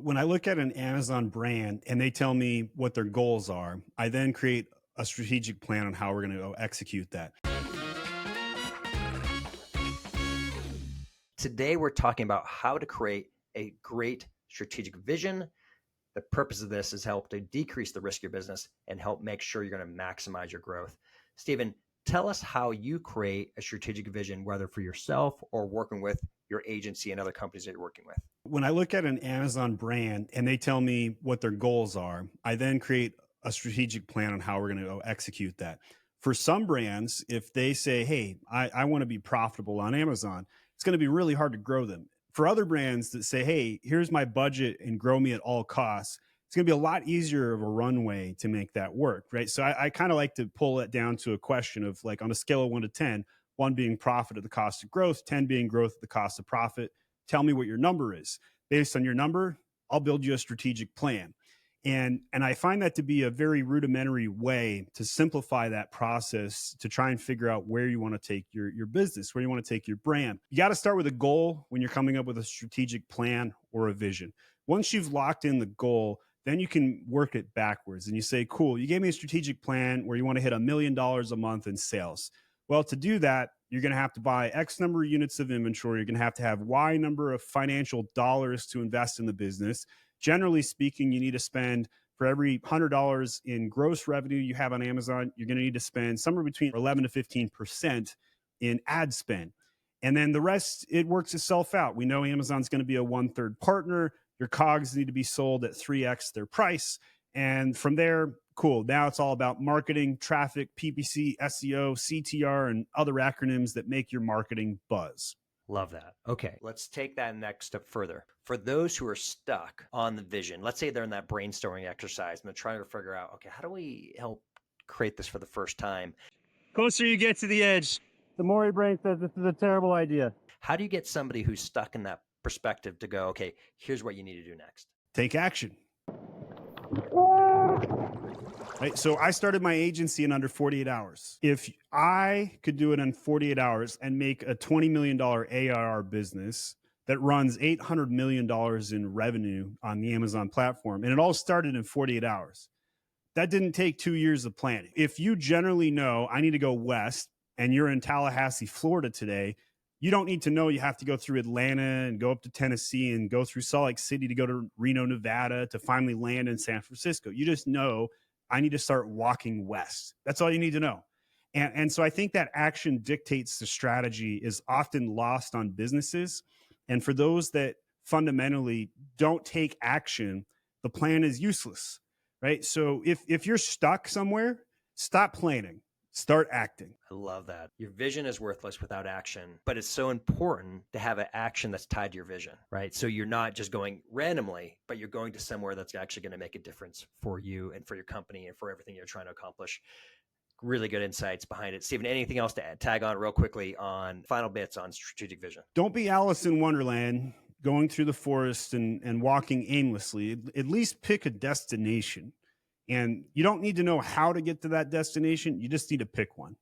When I look at an Amazon brand and they tell me what their goals are, I then create a strategic plan on how we're going to go execute that. Today, we're talking about how to create a great strategic vision. The purpose of this is help to decrease the risk of your business and help make sure you're going to maximize your growth. Stephen, tell us how you create a strategic vision, whether for yourself or working with your agency and other companies that you're working with. When I look at an Amazon brand and they tell me what their goals are, I then create a strategic plan on how we're going to go execute that. For some brands, if they say, hey, I want to be profitable on Amazon, it's going to be really hard to grow them. For other brands that say, hey, here's my budget and grow me at all costs, it's going to be a lot easier of a runway to make that work, right? So I kind of like to pull it down to a question of like on a scale of 1 to 10, one being profit at the cost of growth, 10 being growth at the cost of profit. Tell me what your number is. Based on your number, I'll build you a strategic plan. And I find that to be a very rudimentary way to simplify that process to try and figure out where you want to take your business, where you want to take your brand. You got to start with a goal when you're coming up with a strategic plan or a vision. Once you've locked in the goal, then you can work it backwards and you say, cool, you gave me a strategic plan where you want to hit $1 million a month in sales. Well, to do that, you're going to have to buy X number of units of inventory. You're going to have Y number of financial dollars to invest in the business. Generally speaking, you need to spend for every $100 in gross revenue you have on Amazon, you're going to need to spend somewhere between 11 to 15% in ad spend. And then the rest, it works itself out. We know Amazon's going to be a 1/3 partner. Your COGS need to be sold at 3x their price. And from there, cool. Now it's all about marketing, traffic, PPC, SEO, CTR, and other acronyms that make your marketing buzz. Love that. Okay, let's take that next step further. For those who are stuck on the vision, let's say they're in that brainstorming exercise and they're trying to figure out, okay, how do we help create this for the first time? Closer you get to the edge, the more your brain says this is a terrible idea. How do you get somebody who's stuck in that perspective to go, okay, here's what you need to do next? Take action. Right. So I started my agency in under 48 hours. If I could do it in 48 hours and make a $20 million ARR business that runs $800 million in revenue on the Amazon platform, and it all started in 48 hours, that didn't take 2 years of planning. If you generally know I need to go west and you're in Tallahassee, Florida today, you don't need to know you have to go through Atlanta and go up to Tennessee and go through Salt Lake City to go to Reno, Nevada to finally land in San Francisco. You just know I need to start walking west. That's all you need to know. And so I think that action dictates the strategy is often lost on businesses. And for those that fundamentally don't take action, the plan is useless, right? So if you're stuck somewhere, stop planning. Start acting. I love that. Your vision is worthless without action, but it's so important to have an action that's tied to your vision, right? So you're not just going randomly, but you're going to somewhere that's actually going to make a difference for you and for your company and for everything you're trying to accomplish. Really good insights behind it. Stephen, anything else to tag on real quickly on final bits on strategic vision? Don't be Alice in Wonderland going through the forest and walking aimlessly. At least pick a destination. And you don't need to know how to get to that destination. You just need to pick one.